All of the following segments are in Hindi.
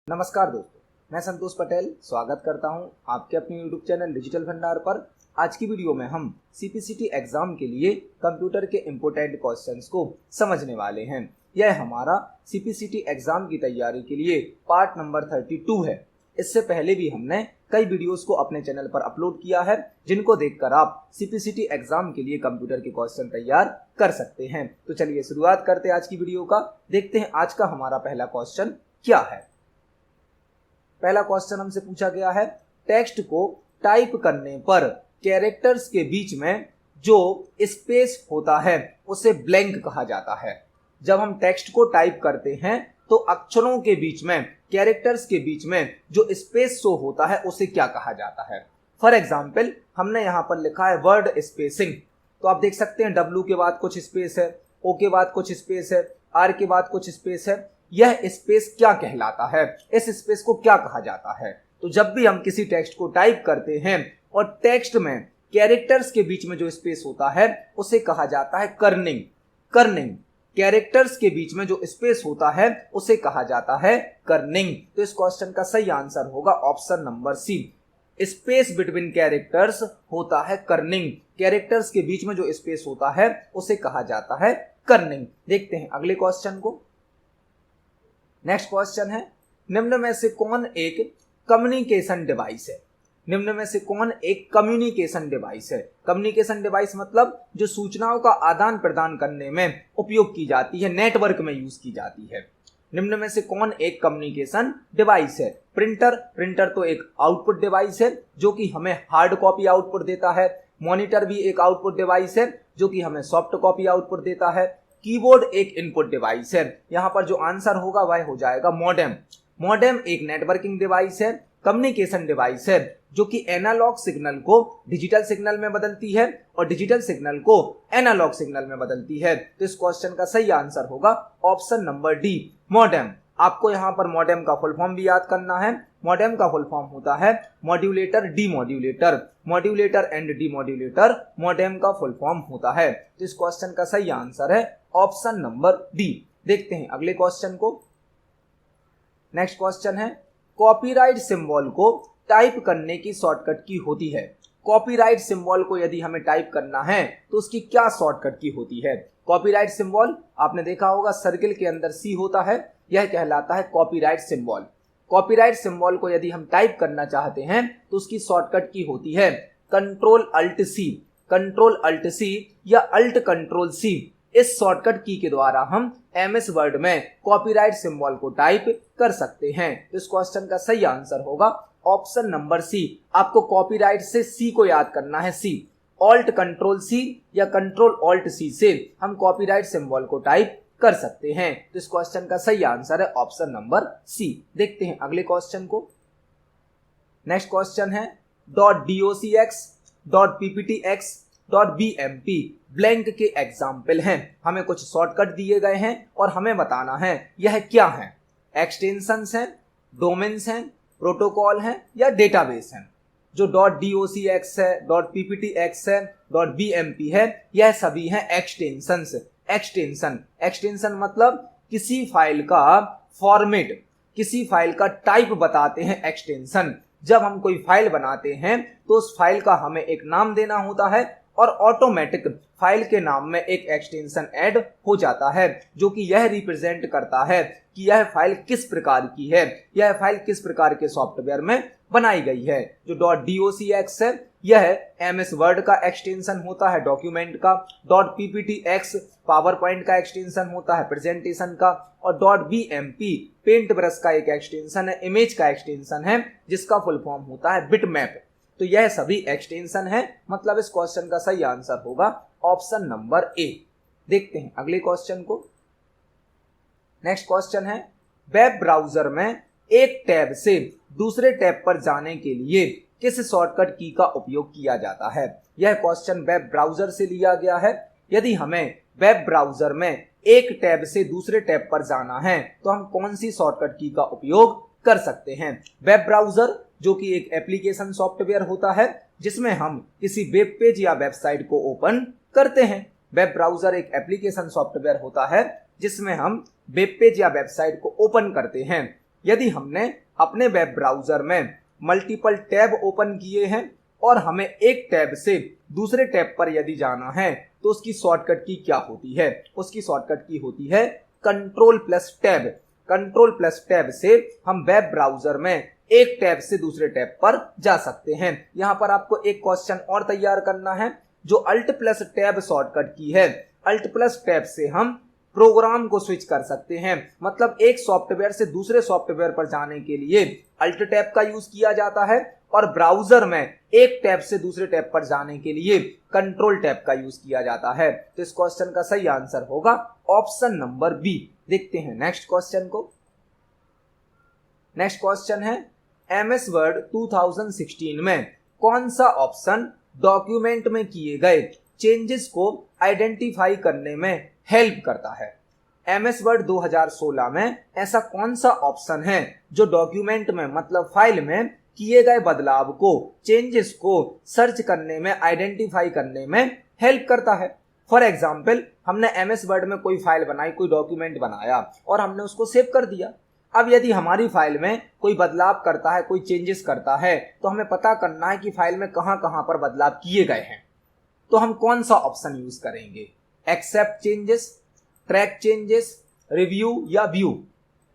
नमस्कार दोस्तों, मैं संतोष पटेल स्वागत करता हूं आपके अपने यूट्यूब चैनल डिजिटल भंडार पर। आज की वीडियो में हम सीपीसीटी एग्जाम के लिए कंप्यूटर के इम्पोर्टेंट क्वेश्चंस को समझने वाले हैं। यह हमारा सीपीसीटी एग्जाम की तैयारी के लिए पार्ट नंबर 32 है। इससे पहले भी हमने कई वीडियोस को अपने चैनल पर अपलोड किया है, जिनको देखकर आप सीपीसीटी एग्जाम के लिए कंप्यूटर के क्वेश्चन तैयार कर सकते हैं। तो चलिए शुरुआत करते हैं आज की वीडियो का। देखते हैं आज का हमारा पहला क्वेश्चन क्या है। पहला क्वेश्चन हमसे पूछा गया है, टेक्स्ट को टाइप करने पर कैरेक्टर्स के बीच में जो स्पेस होता है उसे ब्लैंक कहा जाता है। जब हम टेक्स्ट को टाइप करते हैं तो अक्षरों के बीच में, कैरेक्टर्स के बीच में जो स्पेस शो होता है उसे क्या कहा जाता है। फॉर एग्जाम्पल हमने यहाँ पर लिखा है वर्ड स्पेसिंग, तो आप देख सकते हैं W के बाद कुछ स्पेस है, O के बाद कुछ स्पेस है, R के बाद कुछ स्पेस है। यह स्पेस क्या कहलाता है, इस स्पेस को क्या कहा जाता है। तो जब भी हम किसी टेक्स्ट को टाइप करते हैं और टेक्स्ट में कैरेक्टर्स के बीच में जो स्पेस होता है उसे कहा जाता है कर्निंग। कर्निंग, कैरेक्टर्स के बीच में जो स्पेस होता है उसे कहा जाता है कर्निंग। तो इस क्वेश्चन का सही आंसर होगा option number C. Space between characters होता है कर्निंग। कैरेक्टर्स के बीच में जो स्पेस होता है उसे कहा जाता है कर्निंग। देखते हैं अगले क्वेश्चन को। नेक्स्ट क्वेश्चन है, निम्न में से कौन एक कम्युनिकेशन डिवाइस है। निम्न में से कौन एक कम्युनिकेशन डिवाइस है। कम्युनिकेशन डिवाइस मतलब जो सूचनाओं का आदान प्रदान करने में उपयोग की जाती है, नेटवर्क में यूज की जाती है। निम्न में से कौन एक कम्युनिकेशन डिवाइस है। प्रिंटर, प्रिंटर तो एक आउटपुट डिवाइस है जो कि हमें हार्ड कॉपी आउटपुट देता है। मॉनिटर भी एक आउटपुट डिवाइस है जो कि हमें सॉफ्ट कॉपी आउटपुट देता है। कीबोर्ड एक इनपुट डिवाइस है। यहां पर जो आंसर होगा वह हो जाएगा मॉडेम। मॉडेम एक नेटवर्किंग डिवाइस है, कम्युनिकेशन डिवाइस है जो कि एनालॉग सिग्नल को डिजिटल सिग्नल में बदलती है और डिजिटल सिग्नल को एनालॉग सिग्नल में बदलती है। तो इस क्वेश्चन का सही आंसर होगा ऑप्शन नंबर डी, मॉडेम। आपको यहाँ पर मॉडेम का फुल फॉर्म भी याद करना है। मॉडेम का फुल फॉर्म होता है modulator demodulator. Modulator and demodulator modem का फुल फॉर्म होता है। तो इस क्वेश्चन का सही आंसर है ऑप्शन नंबर डी। देखते हैं अगले क्वेश्चन को। नेक्स्ट क्वेश्चन है, कॉपीराइट सिंबल को टाइप करने की शॉर्टकट की होती है। कॉपीराइट सिंबल को यदि हमें टाइप करना है तो उसकी क्या शॉर्टकट की होती है। कॉपीराइट सिंबल आपने देखा होगा सर्किल के अंदर सी होता है, यह कहलाता है कॉपीराइट सिंबल। कॉपीराइट सिंबल को यदि हम टाइप करना चाहते हैं तो उसकी शॉर्टकट की होती है control alt C. Control alt C या अल्ट कंट्रोल सी, इस शॉर्टकट की के द्वारा हम एमएस वर्ड में कॉपीराइट सिंबल को टाइप कर सकते हैं। तो इस क्वेश्चन का सही आंसर होगा ऑप्शन नंबर सी। आपको कॉपीराइट से सी को याद करना है, सी। ऑल्ट कंट्रोल सी या कंट्रोल ऑल्ट सी से हम कॉपीराइट सिंबल को टाइप कर सकते हैं। तो इस क्वेश्चन का सही आंसर है ऑप्शन नंबर सी। देखते हैं अगले क्वेश्चन को। नेक्स्ट क्वेश्चन है, .docx, .pptx, .bmp ब्लैंक के एग्जाम्पल हैं। हमें कुछ शॉर्टकट दिए गए हैं और हमें बताना है यह क्या है। एक्सटेंशंस हैं, डोमेन्स हैं, प्रोटोकॉल हैं या डेटाबेस हैं। जो .docx है, .pptx है, .bmp है, यह सभी हैं एक्सटेंशंस। एक्सटेंशन, एक्सटेंशन मतलब किसी फाइल का फॉर्मेट, किसी फाइल का टाइप बताते हैं एक्सटेंशन। जब हम कोई फाइल बनाते हैं तो उस फाइल का हमें एक नाम देना होता है और ऑटोमेटिक फाइल के नाम में एक एक्सटेंशन ऐड हो जाता है जो कि यह रिप्रेजेंट करता है कि यह फाइल किस प्रकार की है, यह फाइल किस प्रकार के सॉफ्टवेयर में बनाई गई है। जो .docx है यह एमएस वर्ड का एक्सटेंशन होता है, डॉक्यूमेंट का। .pptx पावर पॉइंट का एक्सटेंशन होता है, प्रेजेंटेशन का। और .bmp पेंट ब्रश का एक एक्सटेंशन है, इमेज का एक्सटेंशन है, जिसका फुल फॉर्म होता है बिटमैप। तो यह सभी एक्सटेंशन है, मतलब इस क्वेश्चन का सही आंसर होगा ऑप्शन नंबर ए। देखते हैं अगले क्वेश्चन को। नेक्स्ट क्वेश्चन है, वेब ब्राउजर में एक टैब से दूसरे टैब पर जाने के लिए किस शॉर्टकट की का उपयोग किया जाता है। यह क्वेश्चन वेब ब्राउजर से लिया गया है। यदि हमें वेब ब्राउजर में एक टैब से दूसरे टैब पर जाना है तो हम कौन सी शॉर्टकट की का उपयोग कर सकते हैं। वेब ब्राउजर जो कि एक एप्लीकेशन सॉफ्टवेयर होता है जिसमें हम किसी वेब पेज या वेबसाइट को ओपन करते हैं। वेब ब्राउजर एक एप्लीकेशन सॉफ्टवेयर होता है जिसमें हम वेब पेज या वेबसाइट को ओपन करते हैं। यदि हमने अपने वेब ब्राउजर में मल्टीपल टैब ओपन किए हैं और हमें एक टैब से दूसरे टैब पर यदि जाना है तो उसकी शॉर्टकट की क्या होती है? उसकी शॉर्टकट की होती है control plus tab. Control plus tab से हम वेब ब्राउजर में एक टैब से दूसरे टैब पर जा सकते हैं। यहां पर आपको एक क्वेश्चन और तैयार करना है। जो अल्ट प्लस टैब शॉर्टकट की है, अल्ट प्लस टैब से हम प्रोग्राम को स्विच कर सकते हैं। मतलब एक सॉफ्टवेयर से दूसरे सॉफ्टवेयर पर जाने के लिए अल्ट टैब का यूज किया जाता है और ब्राउजर में एक टैब से दूसरे टैब पर जाने के लिए कंट्रोल टैब का यूज किया जाता है। तो इस क्वेश्चन का सही आंसर होगा ऑप्शन नंबर बी। देखते हैं नेक्स्ट क्वेश्चन को। नेक्स्ट क्वेश्चन है एमएस वर्ड 2016 में कौन सा ऑप्शन डॉक्यूमेंट में किए गए चेंजेस को आइडेंटिफाई करने में हेल्प करता है? एमएस वर्ड 2016 में ऐसा कौन सा ऑप्शन है जो डॉक्यूमेंट में मतलब फाइल में किए गए बदलाव को, चेंजेस को सर्च करने में, आइडेंटिफाई करने में हेल्प करता है? फॉर एग्जाम्पल, हमने एमएस वर्ड में कोई फाइल बनाई, कोई डॉक्यूमेंट बनाया और हमने उसको सेव कर दिया। अब यदि हमारी फाइल में कोई बदलाव करता है, कोई चेंजेस करता है, तो हमें पता करना है कि फाइल में कहां कहां पर बदलाव किए गए हैं। तो हम कौन सा ऑप्शन यूज करेंगे? Accept changes, track changes, review या व्यू?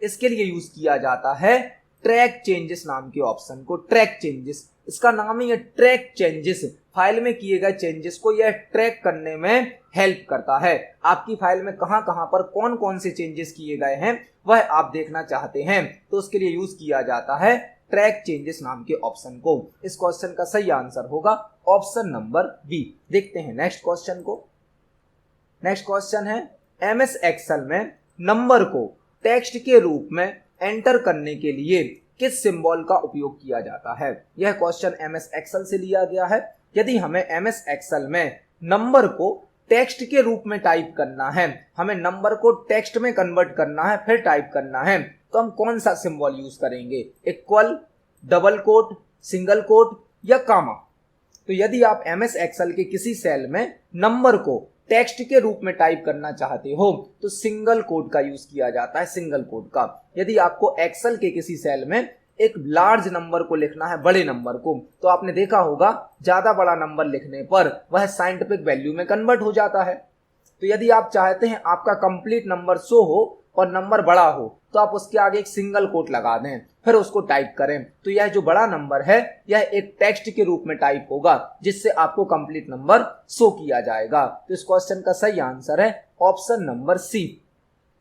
इसके लिए यूज किया जाता है ट्रैक चेंजेस नाम के ऑप्शन को। ट्रैक चेंजेस, इसका नाम ही है ट्रैक चेंजेस। फाइल में किए गए चेंजेस को यह ट्रैक करने में हेल्प करता है। आपकी फाइल में कहां कहां पर कौन कौन से चेंजेस किए गए हैं वह आप देखना चाहते हैं तो उसके लिए यूज किया जाता है ट्रैक चेंजेस नाम के ऑप्शन को। इस क्वेश्चन का सही आंसर होगा ऑप्शन नंबर बी। देखते हैं नेक्स्ट क्वेश्चन को। नेक्स्ट क्वेश्चन है एमएस एक्सेल में नंबर को टेक्स्ट के रूप में एंटर करने के लिए किस सिंबल का उपयोग किया जाता है? यह क्वेश्चन एमएस एक्सेल से लिया गया है। यदि हमें एमएस एक्सेल में नंबर को टेक्स्ट के रूप में टाइप करना है, हमें नंबर को टेक्स्ट में कन्वर्ट करना है, फिर टाइप करना है, तो हम कौन सा सिंबल यूज करेंगे? Equal, double quote, single quote या कामा? तो यदि आप एमएस एक्सेल के किसी सेल में नंबर को टेक्स्ट के रूप में टाइप करना चाहते हो तो सिंगल कोट का यूज किया जाता है, सिंगल कोट का। यदि आपको एक्सेल के किसी सेल में एक लार्ज नंबर को लिखना है, बड़े नंबर को, तो आपने देखा होगा ज्यादा बड़ा नंबर लिखने पर वह साइंटिफिक वैल्यू में कन्वर्ट हो जाता है। तो यदि आप चाहते हैं आपका कंप्लीट नंबर 100 हो और नंबर बड़ा हो तो आप उसके आगे एक सिंगल कोट लगा दें, फिर उसको टाइप करें, तो यह जो बड़ा नंबर है यह एक टेक्स्ट के रूप में टाइप होगा जिससे आपको कंप्लीट नंबर शो किया जाएगा। तो इस क्वेश्चन का सही आंसर है option number C.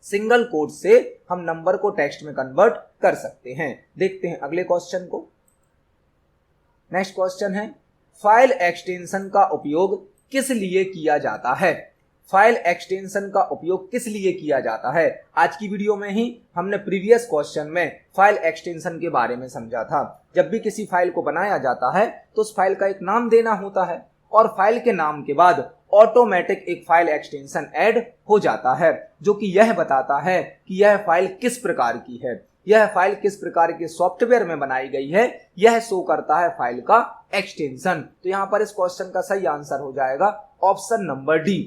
Single quote से हम नंबर को टेक्स्ट में कन्वर्ट कर सकते हैं। देखते हैं अगले क्वेश्चन को। नेक्स्ट क्वेश्चन है फाइल एक्सटेंशन का उपयोग किस लिए किया जाता है? फाइल एक्सटेंशन का उपयोग किस लिए किया जाता है? आज की वीडियो में ही हमने प्रीवियस क्वेश्चन में फाइल एक्सटेंशन के बारे में समझा था। जब भी किसी फाइल को बनाया जाता है तो उस फाइल का एक नाम देना होता है और फाइल के नाम के बाद ऑटोमेटिक एक फाइल एक्सटेंशन ऐड हो जाता है जो कि यह बताता है कि यह फाइल किस प्रकार की है, यह फाइल किस प्रकार के सॉफ्टवेयर में बनाई गई है, यह शो करता है फाइल का एक्सटेंशन। तो यहाँ पर इस क्वेश्चन का सही आंसर हो जाएगा option number D.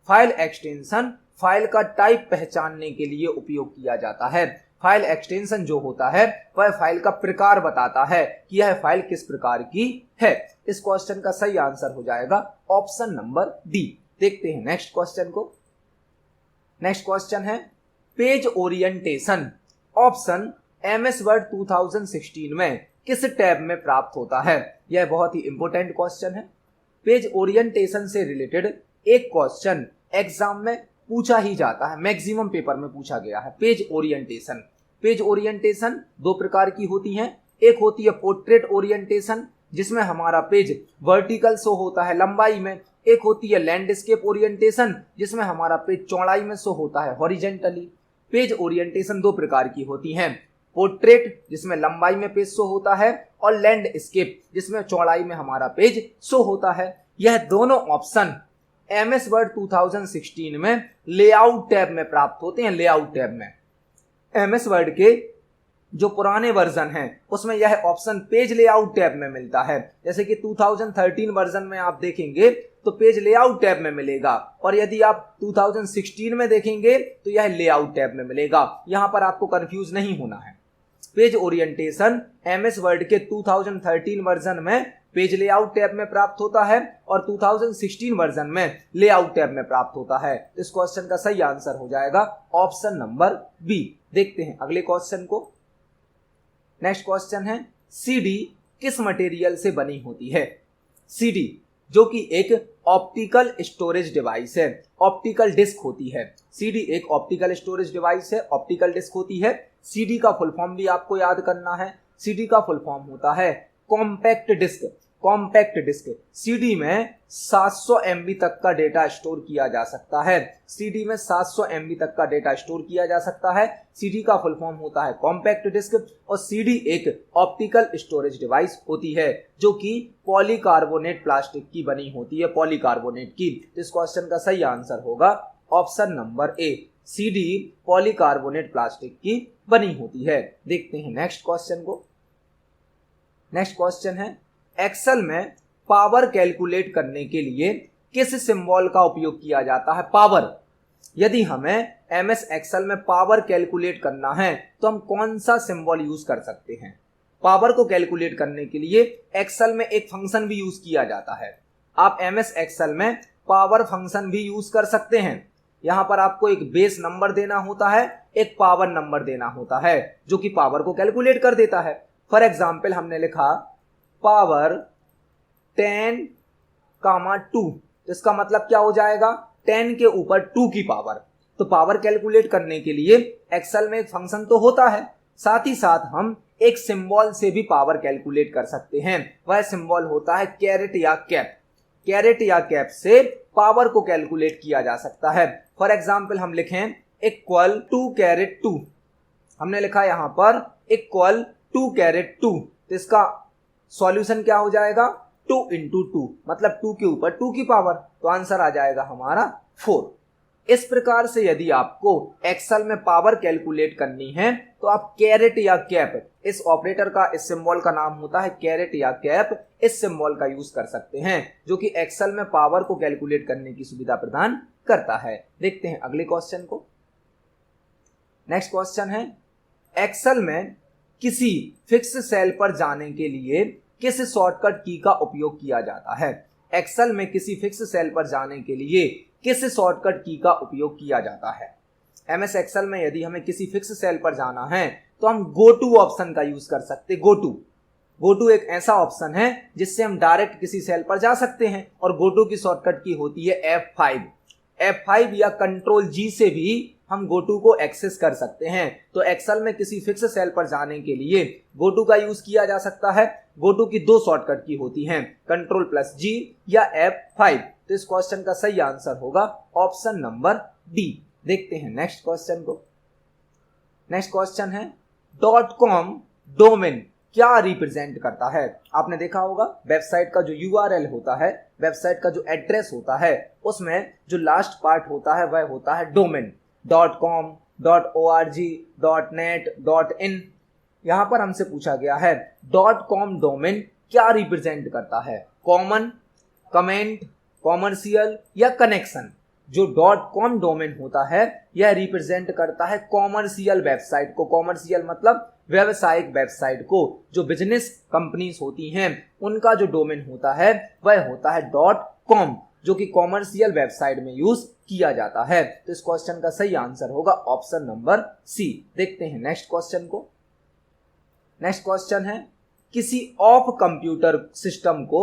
File extension file का टाइप पहचानने के लिए उपयोग किया जाता है। फाइल एक्सटेंशन जो होता है वह फाइल का प्रकार बताता है कि यह फाइल किस प्रकार की है। इस क्वेश्चन का सही आंसर हो जाएगा ऑप्शन नंबर डी। देखते हैं नेक्स्ट क्वेश्चन को। नेक्स्ट क्वेश्चन है page orientation option MS Word 2016 में किस टैब में प्राप्त होता है? यह बहुत ही इंपॉर्टेंट क्वेश्चन है। पेज ओरिएंटेशन से रिलेटेड एक क्वेश्चन एग्जाम में पूछा ही जाता है, मैक्सिमम पेपर में पूछा गया है। पेज ओरिएंटेशन, पेज ओरिएंटेशन दो प्रकार की होती हैं। एक होती है पोर्ट्रेट ओरिएंटेशन जिसमें हमारा पेज वर्टिकल शो होता है लंबाई में। एक होती है लैंडस्केप ओरिएंटेशन जिसमें हमारा पेज चौड़ाई में शो होता है हॉरिजेंटली। पेज ओरिएंटेशन दो प्रकार की होती हैं, पोर्ट्रेट जिसमें लंबाई में पेज शो होता है और लैंडस्केप जिसमें चौड़ाई में हमारा पेज शो होता है। यह दोनों ऑप्शन एमएस वर्ड 2016 में लेआउट टैब में प्राप्त होते हैं। लेआउट टैब में एमएस वर्ड के जो पुराने वर्जन हैं उसमें यह ऑप्शन पेज लेआउट टैब में मिलता है। जैसे कि 2013 वर्जन में आप देखेंगे तो पेज लेआउट टैब में मिलेगा और यदि आप 2016 में देखेंगे तो यह लेआउट टैब में मिलेगा। यहां पर आपको कंफ्यूज नहीं होना है। पेज ओरिएंटेशन एमएस वर्ड के 2013 वर्जन में पेज लेआउट टैब में प्राप्त होता है और 2016 वर्जन में लेआउट टैब में प्राप्त होता है। इस क्वेश्चन का सही आंसर हो जाएगा ऑप्शन नंबर बी। देखते हैं अगले क्वेश्चन को। नेक्स्ट क्वेश्चन है सीडी किस मटेरियल से बनी होती है? सीडी जो कि एक ऑप्टिकल स्टोरेज डिवाइस है, ऑप्टिकल डिस्क होती है। सीडी एक ऑप्टिकल स्टोरेज डिवाइस है, ऑप्टिकल डिस्क होती है। सीडी का फुल फॉर्म भी आपको याद करना है। सीडी का फुल फॉर्म होता है compact disc. Compact disc CD में 700 MB तक का डेटा स्टोर किया जा सकता है। सीडी में 700 MB तक का डेटा स्टोर किया जा सकता है। सीडी का फुल फॉर्म होता है कॉम्पैक्ट डिस्क और सीडी एक ऑप्टिकल स्टोरेज डिवाइस होती है जो कि पॉलीकार्बोनेट प्लास्टिक की बनी होती है, पॉलीकार्बोनेट की। तो इस क्वेश्चन का सही आंसर होगा ऑप्शन नंबर ए, सीडी पॉलीकार्बोनेट प्लास्टिक की बनी होती है। देखते हैं नेक्स्ट क्वेश्चन को। नेक्स्ट क्वेश्चन है एक्सेल में पावर कैलकुलेट करने के लिए किस सिंबल का उपयोग किया जाता है? पावर। यदि हमें एमएस एक्सेल में पावर कैलकुलेट करना है तो हम कौन सा सिंबल यूज कर सकते हैं? पावर को कैलकुलेट करने के लिए एक्सेल में एक फंक्शन भी यूज किया जाता है। आप एमएस एक्सेल में पावर फंक्शन भी यूज कर सकते हैं। यहां पर आपको एक बेस नंबर देना होता है, एक पावर नंबर देना होता है जो कि पावर को कैलकुलेट कर देता है। फॉर एग्जाम्पल हमने लिखा पावर 10,2, तो इसका मतलब क्या हो जाएगा? 10 के ऊपर 2 की पावर। तो पावर कैलकुलेट करने के लिए एक्सेल में एक फंक्शन तो होता है, साथ ही साथ हम एक सिंबल से भी पावर कैलकुलेट कर सकते हैं। वह सिंबल होता है कैरेट या कैप। कैरेट या कैप से पावर को कैलकुलेट किया जा सकता है। फॉर एग्जाम्पल हम लिखें इक्वल 2 कैरेट 2। हमने लिखा यहां पर इक्वल 2 कैरेट 2, तो इसका सॉल्यूशन क्या हो जाएगा? 2 into 2, मतलब 2 के ऊपर 2 की पावर, तो आंसर आ जाएगा हमारा 4। इस प्रकार से यदि आपको एक्सेल में पावर कैलकुलेट करनी है तो आप कैरेट या कैप, इस ऑपरेटर का, इस सिंबल का नाम होता है कैरेट या कैप, इस सिंबल का यूज कर सकते हैं जो कि एक्सेल में पावर को कैलकुलेट करने की सुविधा प्रदान करता है। देखते हैं अगले क्वेश्चन को। नेक्स्ट क्वेश्चन है एक्सेल में किसी फिक्स सेल पर जाने के लिए किस शॉर्टकट की का उपयोग किया जाता है? एक्सेल में किसी फिक्स सेल पर जाने के लिए किस शॉर्टकट की का उपयोग किया जाता है? एमएस एक्सेल में यदि हमें किसी फिक्स सेल पर जाना है तो हम गो टू ऑप्शन का यूज कर सकते हैं। गो टू एक ऐसा ऑप्शन है जिससे हम डायरेक्ट किसी सेल पर जा सकते हैं और गो टू की शॉर्टकट की होती है F5। F5 या कंट्रोल G से भी हम गोटू को एक्सेस कर सकते हैं। तो एक्सेल में किसी फिक्स सेल पर जाने के लिए गोटू का यूज किया जा सकता है। गोटू की 2 शॉर्टकट की होती हैं, कंट्रोल+G या F5। तो इस क्वेश्चन का सही आंसर होगा ऑप्शन नंबर डी। देखते हैं नेक्स्ट क्वेश्चन को। नेक्स्ट क्वेश्चन है .com डोमेन क्या रिप्रेजेंट करता है? आपने देखा होगा वेबसाइट का जो URL होता है, वेबसाइट का जो एड्रेस होता है, उसमें जो लास्ट पार्ट होता है वह होता है domain. .com, .org, .net, .in। यहां पर हमसे पूछा गया है .com डोमेन क्या रिप्रेजेंट करता है? कॉमन, कमेंट, कॉमर्शियल या कनेक्शन? जो .com डोमेन होता है यह रिप्रेजेंट करता है कॉमर्शियल वेबसाइट को। कॉमर्शियल मतलब व्यवसायिक वेबसाइट को। जो बिजनेस कंपनीज होती हैं उनका जो डोमेन होता है वह होता है .com, जो कि कॉमर्शियल वेबसाइट में यूज किया जाता है। तो इस क्वेश्चन का सही आंसर होगा ऑप्शन नंबर सी। देखते हैं नेक्स्ट क्वेश्चन को। नेक्स्ट क्वेश्चन है किसी ऑफ कंप्यूटर सिस्टम को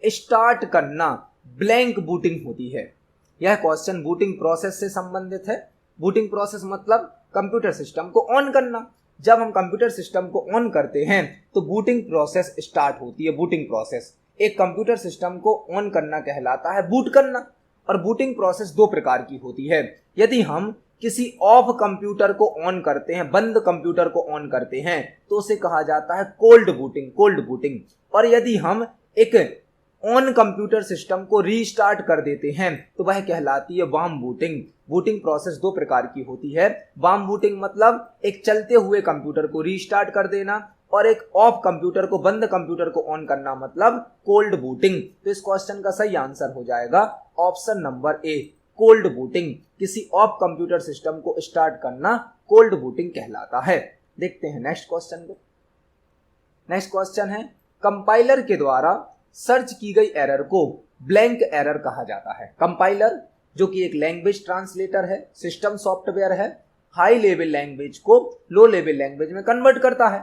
स्टार्ट करना ब्लैंक बूटिंग होती है। यह क्वेश्चन बूटिंग प्रोसेस से संबंधित है। बूटिंग प्रोसेस मतलब कंप्यूटर सिस्टम को ऑन करना। जब हम कंप्यूटर सिस्टम को ऑन करते हैं तो बूटिंग प्रोसेस स्टार्ट होती है। बूटिंग प्रोसेस, एक कंप्यूटर सिस्टम को ऑन करना कहलाता है बूट करना। और बूटिंग प्रोसेस 2 प्रकार की होती है। यदि हम किसी ऑफ कंप्यूटर को ऑन करते हैं, बंद कंप्यूटर को ऑन करते हैं, तो उसे कहा जाता है कोल्ड बूटिंग। और यदि हम एक ऑन कंप्यूटर सिस्टम को रीस्टार्ट कर देते हैं तो वह कहलाती है वार्म बूटिंग। बूटिंग प्रोसेस 2 प्रकार की होती है। वार्म बूटिंग मतलब एक चलते हुए कंप्यूटर को रीस्टार्ट कर देना, और एक ऑफ कंप्यूटर को, बंद कंप्यूटर को ऑन करना मतलब कोल्ड बूटिंग। तो इस क्वेश्चन का सही आंसर हो जाएगा ऑप्शन नंबर ए, कोल्ड बूटिंग। किसी ऑफ कंप्यूटर सिस्टम को स्टार्ट करना कोल्ड बूटिंग कहलाता है। देखते हैं नेक्स्ट क्वेश्चन को। नेक्स्ट क्वेश्चन है, कंपाइलर के द्वारा सर्च की गई एरर को ब्लैंक एरर कहा जाता है। कंपाइलर जो कि एक लैंग्वेज ट्रांसलेटर है, सिस्टम सॉफ्टवेयर है, हाई लेवल लैंग्वेज को लो लेवल लैंग्वेज में कन्वर्ट करता है।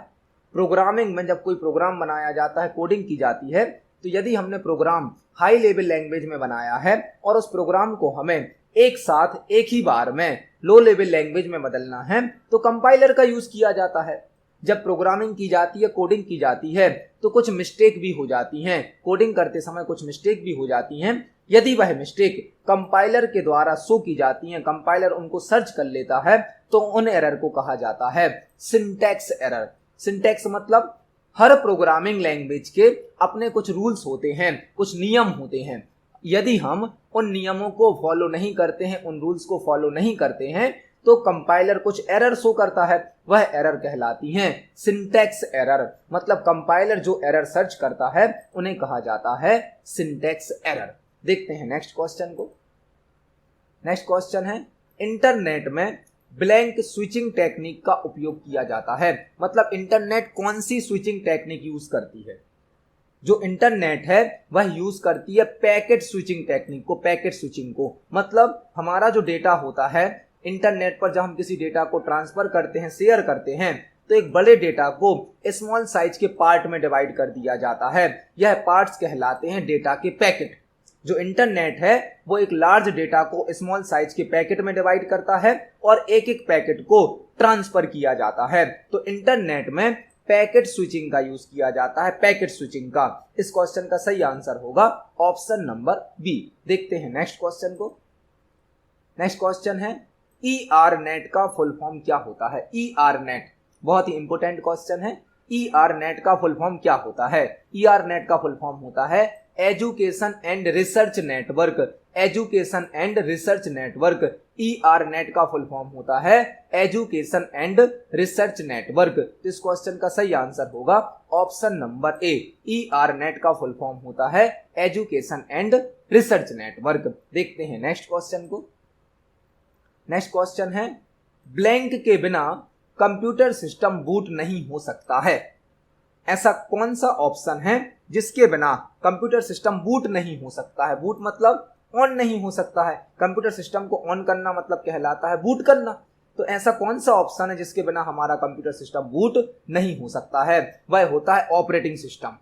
प्रोग्रामिंग में जब कोई प्रोग्राम बनाया जाता है, कोडिंग की जाती है, तो यदि हमने प्रोग्राम हाई लेवल लैंग्वेज में बनाया है और उस प्रोग्राम को हमें एक साथ एक ही बार में लो लेवल लैंग्वेज में बदलना है तो कंपाइलर का यूज किया जाता है। जब प्रोग्रामिंग की जाती है, कोडिंग की जाती है, तो कुछ मिस्टेक भी हो जाती हैं, कोडिंग करते समय कुछ मिस्टेक भी हो जाती हैं। यदि वह मिस्टेक कंपाइलर के द्वारा शो की जाती है, कंपाइलर उनको सर्च कर लेता है, तो उन एरर को कहा जाता है सिंटैक्स एरर। सिंटैक्स मतलब हर प्रोग्रामिंग लैंग्वेज के अपने कुछ रूल्स होते हैं, कुछ नियम होते हैं। यदि हम उन नियमों को फॉलो नहीं करते हैं, उन रूल्स को फॉलो नहीं करते हैं, तो कंपाइलर कुछ एरर शो करता है, वह एरर कहलाती हैं सिंटैक्स एरर। मतलब कंपाइलर जो एरर सर्च करता है उन्हें कहा जाता है सिंटैक्स एरर। देखते हैं नेक्स्ट क्वेश्चन को। नेक्स्ट क्वेश्चन है, इंटरनेट में ब्लैंक स्विचिंग टेक्निक का उपयोग किया जाता है। मतलब इंटरनेट कौन सी स्विचिंग टेक्निक यूज करती है? जो इंटरनेट है वह यूज करती है पैकेट स्विचिंग टेक्निक को, पैकेट स्विचिंग को। मतलब हमारा जो डेटा होता है इंटरनेट पर, जब हम किसी डेटा को ट्रांसफर करते हैं, शेयर करते हैं, तो एक बड़े डेटा को स्मॉल साइज के पार्ट में डिवाइड कर दिया जाता है। यह पार्ट्स कहलाते हैं डेटा के पैकेट। जो इंटरनेट है वो एक लार्ज डेटा को स्मॉल साइज के पैकेट में डिवाइड करता है और एक एक पैकेट को ट्रांसफर किया जाता है। तो इंटरनेट में पैकेट स्विचिंग का यूज किया जाता है, पैकेट स्विचिंग का। इस क्वेश्चन का सही आंसर होगा ऑप्शन नंबर बी। देखते हैं नेक्स्ट क्वेश्चन को। नेक्स्ट क्वेश्चन है, ERNET का फुल फॉर्म क्या होता है? ERNET बहुत ही इंपोर्टेंट क्वेश्चन है। ERNET का फुल फॉर्म क्या होता है? ERNET का फुल फॉर्म होता है education and research network. Education and research network, ERNET का फुल फॉर्म होता है एजुकेशन एंड रिसर्च नेटवर्क। तो इस क्वेश्चन का सही आंसर होगा ऑप्शन नंबर ए। ERNET का फुल फॉर्म होता है एजुकेशन एंड रिसर्च नेटवर्क। देखते हैं नेक्स्ट क्वेश्चन को। नेक्स्ट क्वेश्चन है, ब्लैंक के बिना कंप्यूटर सिस्टम बूट नहीं हो सकता है। ऐसा कौन सा ऑप्शन है जिसके बिना कंप्यूटर सिस्टम बूट नहीं हो सकता है? बूट मतलब ऑन नहीं हो सकता है। कंप्यूटर सिस्टम को ऑन करना मतलब कहलाता है बूट करना। तो ऐसा कौन सा ऑप्शन है जिसके बिना हमारा कंप्यूटर सिस्टम बूट नहीं हो सकता है? वह होता है ऑपरेटिंग सिस्टम।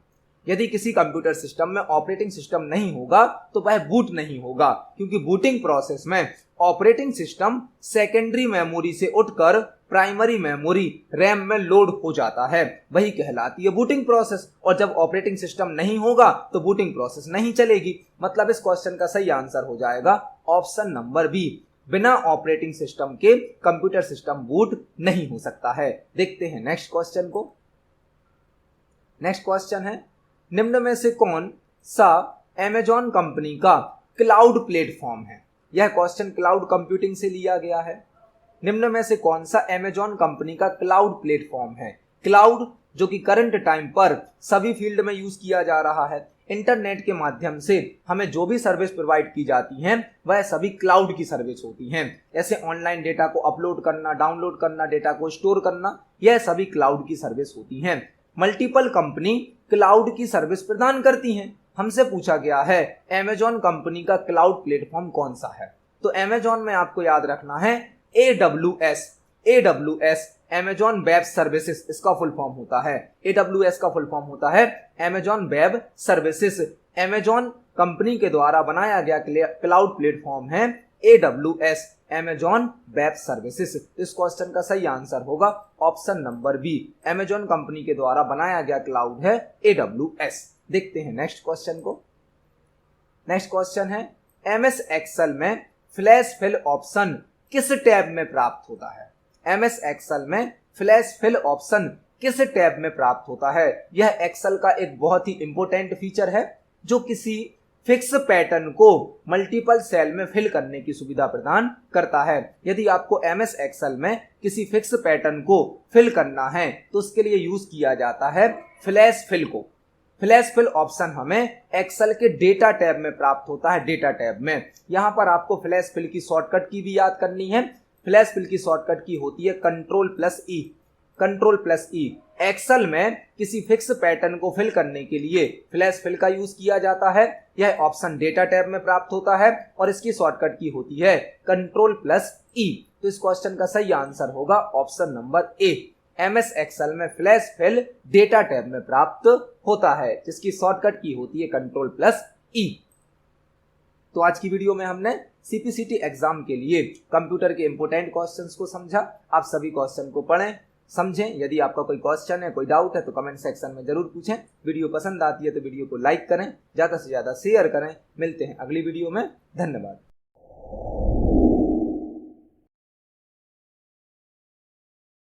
यदि किसी कंप्यूटर सिस्टम में ऑपरेटिंग सिस्टम नहीं होगा तो वह बूट नहीं होगा, क्योंकि बूटिंग प्रोसेस में ऑपरेटिंग सिस्टम सेकेंडरी मेमोरी से उठकर प्राइमरी मेमोरी रैम में लोड हो जाता है, वही कहलाती है बूटिंग प्रोसेस। और जब ऑपरेटिंग सिस्टम नहीं होगा तो बूटिंग प्रोसेस नहीं चलेगी। मतलब इस क्वेश्चन का सही आंसर हो जाएगा ऑप्शन नंबर बी। बिना ऑपरेटिंग सिस्टम के कंप्यूटर सिस्टम बूट नहीं हो सकता है। देखते हैं नेक्स्ट क्वेश्चन को। नेक्स्ट क्वेश्चन है, निम्न में से कौन सा अमेजॉन कंपनी का क्लाउड प्लेटफॉर्म है? यह क्वेश्चन क्लाउड कंप्यूटिंग से लिया गया है। निम्न में से कौन सा अमेजॉन कंपनी का क्लाउड प्लेटफॉर्म है? क्लाउड जो कि करंट टाइम पर सभी फील्ड में यूज किया जा रहा है। इंटरनेट के माध्यम से हमें जो भी सर्विस प्रोवाइड की जाती हैं वह सभी क्लाउड की सर्विस होती हैं। जैसे ऑनलाइन डेटा को अपलोड करना, डाउनलोड करना, डेटा को स्टोर करना, यह सभी क्लाउड की सर्विस होती हैं। मल्टीपल कंपनी क्लाउड की सर्विस प्रदान करती हैं। हमसे पूछा गया है अमेजॉन कंपनी का क्लाउड प्लेटफॉर्म कौन सा है? तो अमेजॉन में आपको याद रखना है AWS। AWS Amazon web services, इसका फुल फॉर्म होता है। AWS का फुल फॉर्म होता है Amazon web services. Amazon company के द्वारा बनाया गया क्लाउड प्लेटफॉर्म है AWS, अमेजॉन वेब सर्विसेज। इस क्वेश्चन का सही आंसर होगा option number B. Amazon company के द्वारा बनाया गया क्लाउड है AWS। देखते हैं नेक्स्ट क्वेश्चन को। नेक्स्ट क्वेश्चन है, MS एक्सेल में फ्लैश फिल ऑप्शन किस टैब में प्राप्त होता है? MS एक्सेल में फ्लैश फिल ऑप्शन किस टैब में प्राप्त होता है? यह एक्सेल का एक बहुत ही इंपॉर्टेंट फीचर है जो किसी फिक्स पैटर्न को मल्टीपल सेल में फिल करने की सुविधा प्रदान करता है। यदि आपको MS एक्सेल में किसी फिक्स पैटर्न को फिल करना है तो उसके लिए यूज किया जाता है फ्लैश फिल को। फ्लैश फिल ऑप्शन हमें एक्सेल के डेटा टैब में प्राप्त होता है, डेटा टैब में। यहां पर आपको फ्लैश फिल की शॉर्टकट की भी याद करनी है। फ्लैश फिल की शॉर्टकट की होती है Ctrl+E। कंट्रोल प्लस ई। एक्सेल में किसी फिक्स पैटर्न को फिल करने के लिए फ्लैश फिल का यूज किया जाता है। यह ऑप्शन डेटा टैब में प्राप्त होता है और इसकी शॉर्टकट की होती है कंट्रोल प्लस ई। तो इस क्वेश्चन का सही आंसर होगा option number A. MS Excel में फ्लैश फिल डेटा टैब में प्राप्त होता है जिसकी शॉर्टकट की होती है कंट्रोल प्लस ई। तो आज की वीडियो में हमने सीपीसीटी एग्जाम के लिए कंप्यूटर के इंपोर्टेंट क्वेश्चंस को समझा। आप सभी क्वेश्चन को पढ़ें, समझें। यदि आपका कोई क्वेश्चन है, कोई डाउट है तो कमेंट सेक्शन में जरूर पूछें। वीडियो पसंद आती है तो वीडियो को लाइक करें, ज्यादा से ज्यादा शेयर करें। मिलते हैं अगली वीडियो में। धन्यवाद।